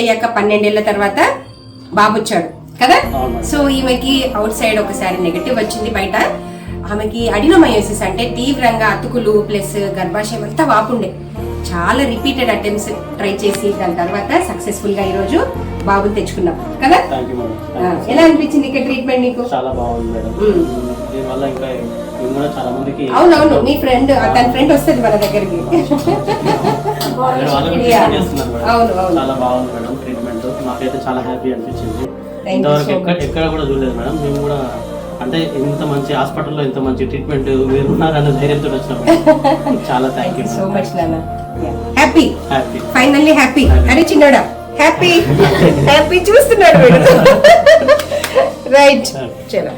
అయ్యాక 12 ఏళ్ల తర్వాత బాబు వచ్చాడు కదా. సో ఈమెకి అవుట్ సైడ్ ఒకసారి నెగటివ్ వచ్చింది బయట. ఆమెకి అడినోమయోసిస్ అంటే తీవ్రంగా అతుకులు ప్లస్ గర్భాశయం అంతా వాపుండే. చాలా రిపీటెడ్ అటెంప్ట్స్ ట్రై చేసి దాని తర్వాత సక్సెస్ఫుల్ గా ఈ రోజు బాబుని తెచ్చుకున్నాం కదా. ఎలా అనిపించింది ఇక్కడ ట్రీట్మెంట్ నీకు? చాలా బాగుంది మేడం. దీనివల్ల ఇంకా చాలా మందికి అవునవును మీ ఫ్రెండ్ తన ఫ్రెండ్ వస్తుంది మన దగ్గరికి. అవును చాలా బాగుంది మేడం ట్రీట్మెంట్. మాకైతే చాలా హ్యాపీ అనిపించింది. ఇంతవరకు ఎక్కడ కూడా చూడలేదు మేడం. మేము కూడా అంటే ఇంత మంచి హాస్పిటల్లో ఇంత మంచి ట్రీట్మెంట్ మీరు ఉన్నారన్న ధైర్యంతో వచ్చినాం. చాలా థ్యాంక్ యూ సో మచ్ నాన్న. Happy happy finally happy. అరే చిన్నోడా హ్యాపీ హ్యాపీ చూస్తున్నాడు వీడు. రైట్ చలో.